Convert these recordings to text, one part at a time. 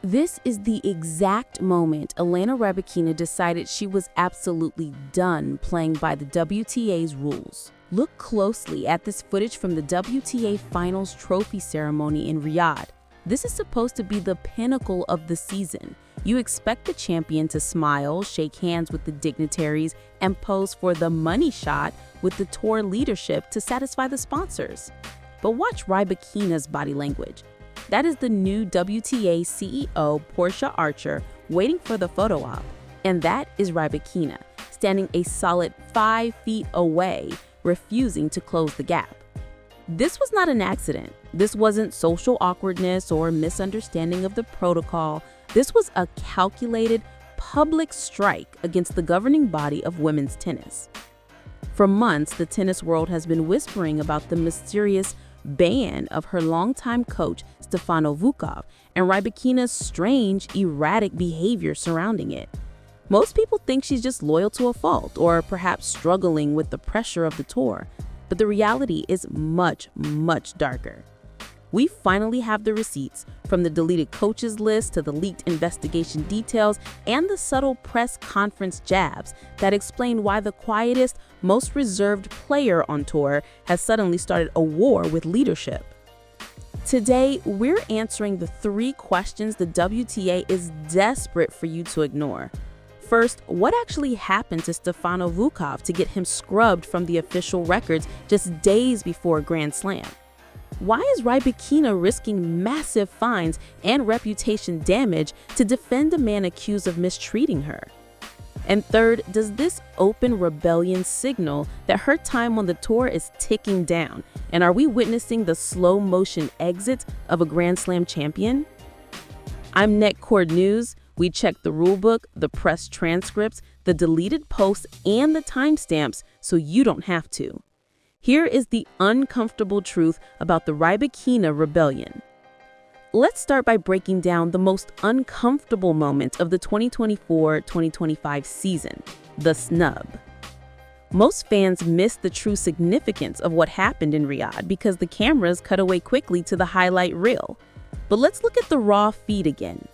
This is the exact moment Elena Rybakina decided she was absolutely done playing by the WTA's rules. Look closely at this footage from the WTA Finals trophy ceremony in Riyadh. This is supposed to be the pinnacle of the season. You expect the champion to smile, shake hands with the dignitaries, and pose for the money shot with the tour leadership to satisfy the sponsors. But watch Rybakina's body language. That is the new WTA CEO, Portia Archer, waiting for the photo op. And that is Rybakina, standing a solid 5 feet away, refusing to close the gap. This was not an accident. This wasn't social awkwardness or misunderstanding of the protocol. This was a calculated, public strike against the governing body of women's tennis. For months, the tennis world has been whispering about the mysterious ban of her longtime coach, Stefano Vukov, and Rybakina's strange, erratic behavior surrounding it. Most people think she's just loyal to a fault or perhaps struggling with the pressure of the tour, but the reality is much, much darker. We finally have the receipts, from the deleted coaches list to the leaked investigation details and the subtle press conference jabs that explain why the quietest, most reserved player on tour has suddenly started a war with leadership. Today, we're answering the 3 questions the WTA is desperate for you to ignore. First, what actually happened to Stefano Vukov to get him scrubbed from the official records just days before a Grand Slam? Why is Rybakina risking massive fines and reputation damage to defend a man accused of mistreating her? And third, does this open rebellion signal that her time on the tour is ticking down? And are we witnessing the slow motion exit of a Grand Slam champion? I'm Net Court News. We check the rulebook, the press transcripts, the deleted posts, and the timestamps so you don't have to. Here is the uncomfortable truth about the Rybakina rebellion. Let's start by breaking down the most uncomfortable moment of the 2024-2025 season, the snub. Most fans miss the true significance of what happened in Riyadh because the cameras cut away quickly to the highlight reel. But let's look at the raw feed again.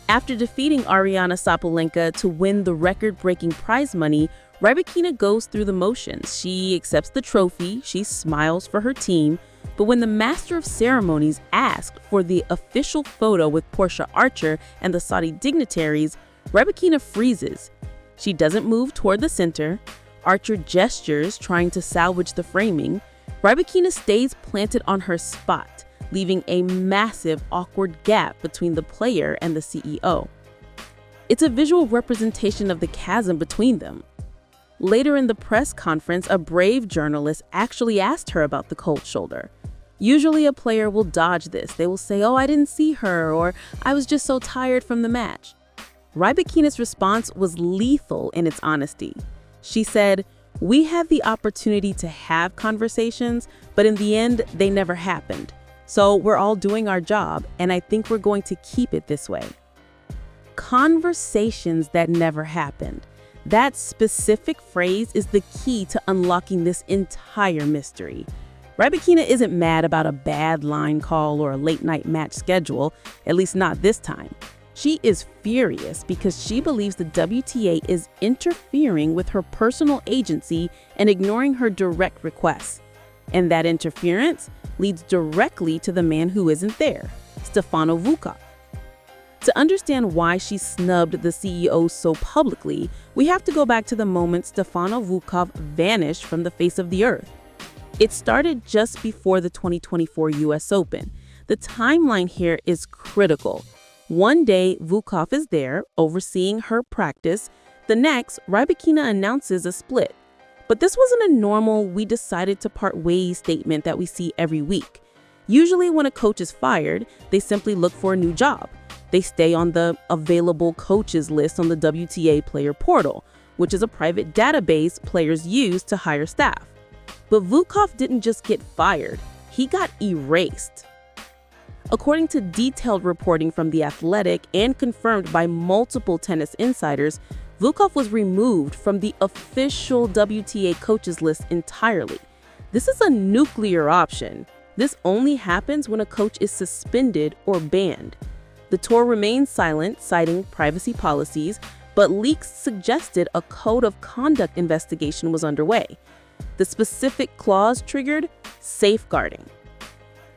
After defeating Aryna Sabalenka to win the record-breaking prize money, Rybakina goes through the motions. She accepts the trophy, she smiles for her team, but when the master of ceremonies asked for the official photo with Portia Archer and the Saudi dignitaries, Rybakina freezes. She doesn't move toward the center. Archer gestures, trying to salvage the framing. Rybakina stays planted on her spot, leaving a massive, awkward gap between the player and the CEO. It's a visual representation of the chasm between them. Later in the press conference, a brave journalist actually asked her about the cold shoulder. Usually a player will dodge this. They will say, "Oh, I didn't see her," or "I was just so tired from the match." Rybakina's response was lethal in its honesty. She said, "We had the opportunity to have conversations, but in the end, they never happened. So we're all doing our job, and I think we're going to keep it this way." Conversations that never happened. That specific phrase is the key to unlocking this entire mystery. Rybakina isn't mad about a bad line call or a late-night match schedule, at least not this time. She is furious because she believes the WTA is interfering with her personal agency and ignoring her direct requests. And that interference leads directly to the man who isn't there, Stefano Vukov. To understand why she snubbed the CEO so publicly, we have to go back to the moment Stefano Vukov vanished from the face of the earth. It started just before the 2024 US Open. The timeline here is critical. One day, Vukov is there, overseeing her practice. The next, Rybakina announces a split. But this wasn't a normal "we decided to part ways" statement that we see every week. Usually when a coach is fired, they simply look for a new job. They stay on the available coaches list on the WTA player portal, which is a private database players use to hire staff. But Vukov didn't just get fired, he got erased. According to detailed reporting from The Athletic and confirmed by multiple tennis insiders, Vukov was removed from the official WTA coaches list entirely. This is a nuclear option. This only happens when a coach is suspended or banned. The tour remained silent, citing privacy policies, but leaks suggested a code of conduct investigation was underway. The specific clause triggered safeguarding.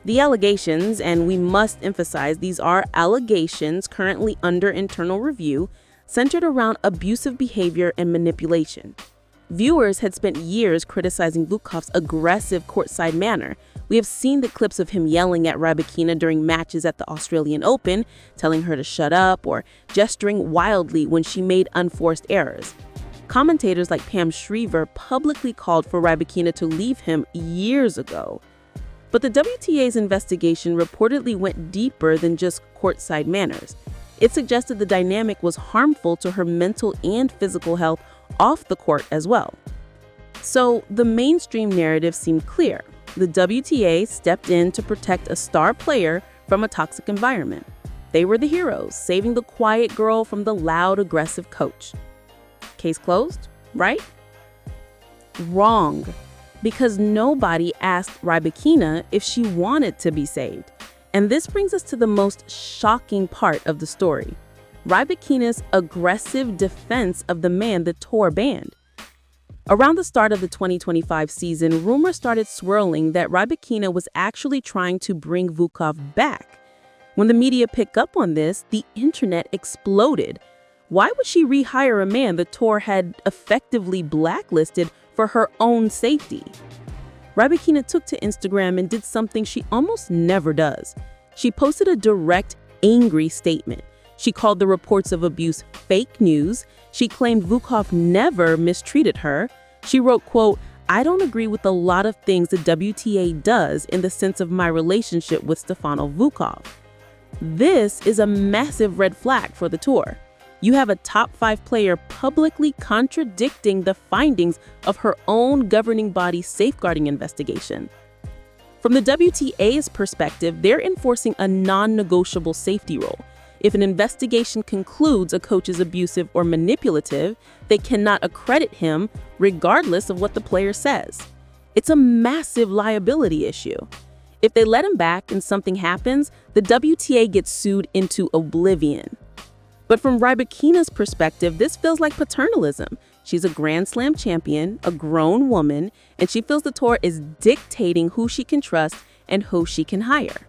The allegations, and we must emphasize these are allegations currently under internal review, centered around abusive behavior and manipulation. Viewers had spent years criticizing Vukov's aggressive courtside manner. We have seen the clips of him yelling at Rybakina during matches at the Australian Open, telling her to shut up or gesturing wildly when she made unforced errors. Commentators like Pam Shriver publicly called for Rybakina to leave him years ago. But the WTA's investigation reportedly went deeper than just courtside manners. It suggested the dynamic was harmful to her mental and physical health off the court as well. So the mainstream narrative seemed clear. The WTA stepped in to protect a star player from a toxic environment. They were the heroes, saving the quiet girl from the loud, aggressive coach. Case closed, right? Wrong. Because nobody asked Rybakina if she wanted to be saved. And this brings us to the most shocking part of the story: Rybakina's aggressive defense of the man the tour banned. Around the start of the 2025 season, rumors started swirling that Rybakina was actually trying to bring Vukov back. When the media picked up on this, the internet exploded. Why would she rehire a man the tour had effectively blacklisted for her own safety? Rybakina took to Instagram and did something she almost never does. She posted a direct, angry statement. She called the reports of abuse fake news. She claimed Vukov never mistreated her. She wrote, quote, "I don't agree with a lot of things the WTA does in the sense of my relationship with Stefano Vukov." This is a massive red flag for the tour. You have a top 5 player publicly contradicting the findings of her own governing body safeguarding investigation. From the WTA's perspective, they're enforcing a non-negotiable safety rule. If an investigation concludes a coach is abusive or manipulative, they cannot accredit him regardless of what the player says. It's a massive liability issue. If they let him back and something happens, the WTA gets sued into oblivion. But from Rybakina's perspective, this feels like paternalism. She's a Grand Slam champion, a grown woman, and she feels the tour is dictating who she can trust and who she can hire.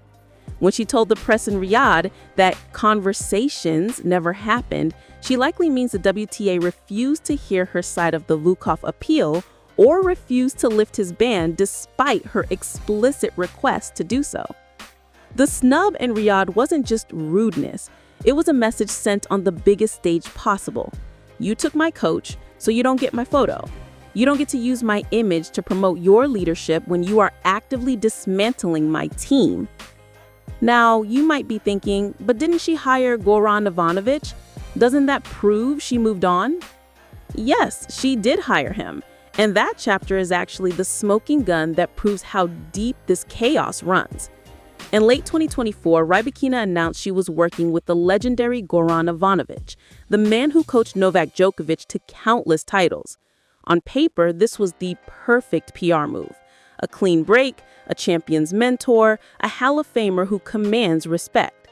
When she told the press in Riyadh that conversations never happened, she likely means the WTA refused to hear her side of the Vukov appeal or refused to lift his ban despite her explicit request to do so. The snub in Riyadh wasn't just rudeness. It was a message sent on the biggest stage possible. You took my coach, so you don't get my photo. You don't get to use my image to promote your leadership when you are actively dismantling my team. Now, you might be thinking, but didn't she hire Goran Ivanovic? Doesn't that prove she moved on? Yes, she did hire him. And that chapter is actually the smoking gun that proves how deep this chaos runs. In late 2024, Rybakina announced she was working with the legendary Goran Ivanovic, the man who coached Novak Djokovic to countless titles. On paper, this was the perfect PR move. A clean break, a champion's mentor, a Hall of Famer who commands respect.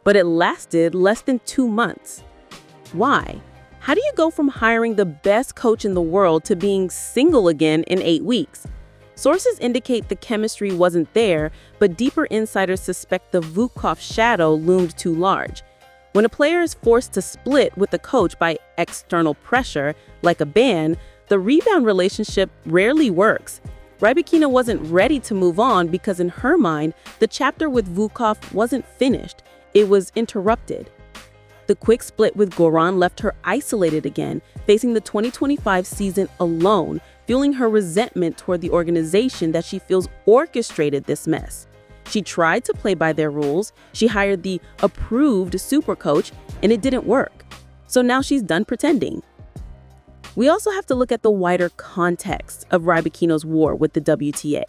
But it lasted less than 2 months. Why? How do you go from hiring the best coach in the world to being single again in 8 weeks? Sources indicate the chemistry wasn't there, but deeper insiders suspect the Vukov shadow loomed too large. When a player is forced to split with a coach by external pressure, like a ban, the rebound relationship rarely works. Rybakina wasn't ready to move on because in her mind, the chapter with Vukov wasn't finished. It was interrupted. The quick split with Goran left her isolated again, facing the 2025 season alone, fueling her resentment toward the organization that she feels orchestrated this mess. She tried to play by their rules, she hired the approved super coach, and it didn't work. So now she's done pretending. We also have to look at the wider context of Rybakina's war with the WTA.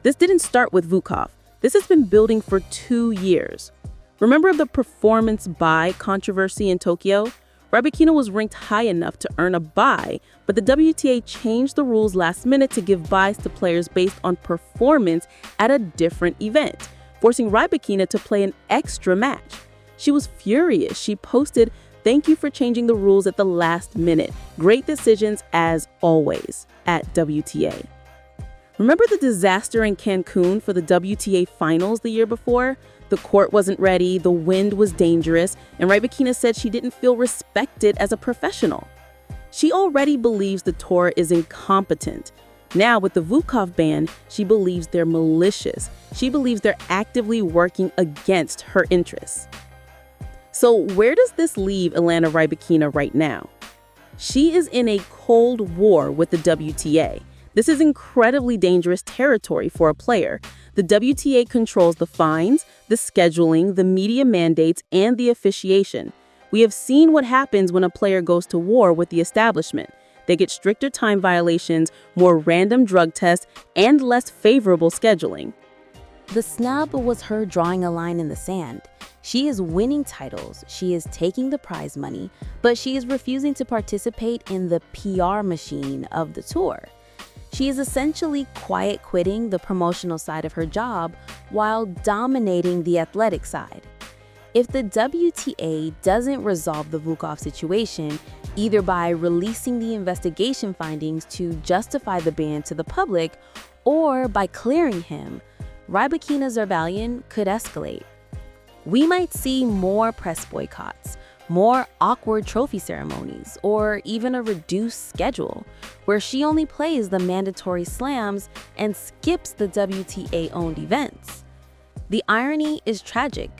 This didn't start with Vukov. This has been building for 2 years. Remember the performance bye controversy in Tokyo? Rybakina was ranked high enough to earn a bye, but the WTA changed the rules last minute to give byes to players based on performance at a different event, forcing Rybakina to play an extra match. She was furious. She posted, "Thank you for changing the rules at the last minute. Great decisions as always," at WTA. Remember the disaster in Cancun for the WTA Finals the year before? The court wasn't ready, the wind was dangerous, and Rybakina said she didn't feel respected as a professional. She already believes the tour is incompetent. Now, with the Vukov ban, she believes they're malicious. She believes they're actively working against her interests. So where does this leave Elena Rybakina right now? She is in a cold war with the WTA. This is incredibly dangerous territory for a player. The WTA controls the fines, the scheduling, the media mandates, and the officiation. We have seen what happens when a player goes to war with the establishment. They get stricter time violations, more random drug tests, and less favorable scheduling. The snub was her drawing a line in the sand. She is winning titles, she is taking the prize money, but she is refusing to participate in the PR machine of the tour. She is essentially quiet quitting the promotional side of her job while dominating the athletic side. If the WTA doesn't resolve the Vukov situation, either by releasing the investigation findings to justify the ban to the public or by clearing him, Rybakina's rebellion could escalate. We might see more press boycotts, more awkward trophy ceremonies, or even a reduced schedule where she only plays the mandatory slams and skips the WTA-owned events. The irony is tragic.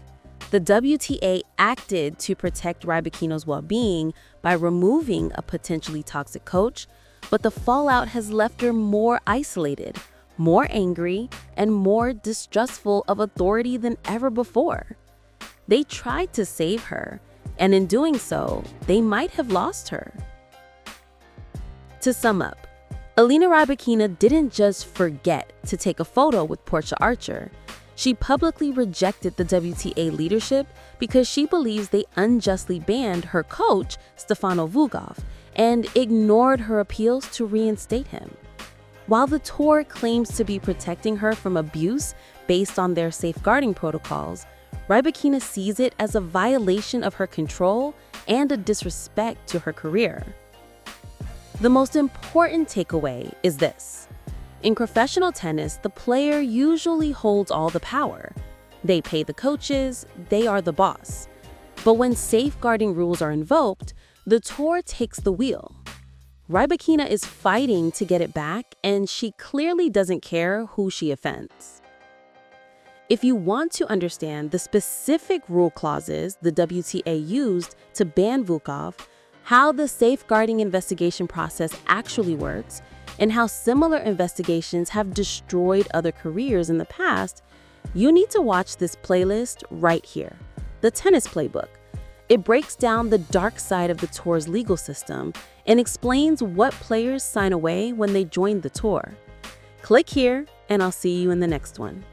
The WTA acted to protect Rybakina's well-being by removing a potentially toxic coach, but the fallout has left her more isolated, more angry, and more distrustful of authority than ever before. They tried to save her, and in doing so, they might have lost her. To sum up, Elena Rybakina didn't just forget to take a photo with Portia Archer. She publicly rejected the WTA leadership because she believes they unjustly banned her coach, Stefano Vukov, and ignored her appeals to reinstate him. While the tour claims to be protecting her from abuse based on their safeguarding protocols, Rybakina sees it as a violation of her control and a disrespect to her career. The most important takeaway is this. In professional tennis, the player usually holds all the power. They pay the coaches, they are the boss. But when safeguarding rules are invoked, the tour takes the wheel. Rybakina is fighting to get it back, and she clearly doesn't care who she offends. If you want to understand the specific rule clauses the WTA used to ban Vukov, how the safeguarding investigation process actually works, and how similar investigations have destroyed other careers in the past, you need to watch this playlist right here, the Tennis Playbook. It breaks down the dark side of the tour's legal system and explains what players sign away when they join the tour. Click here, and I'll see you in the next one.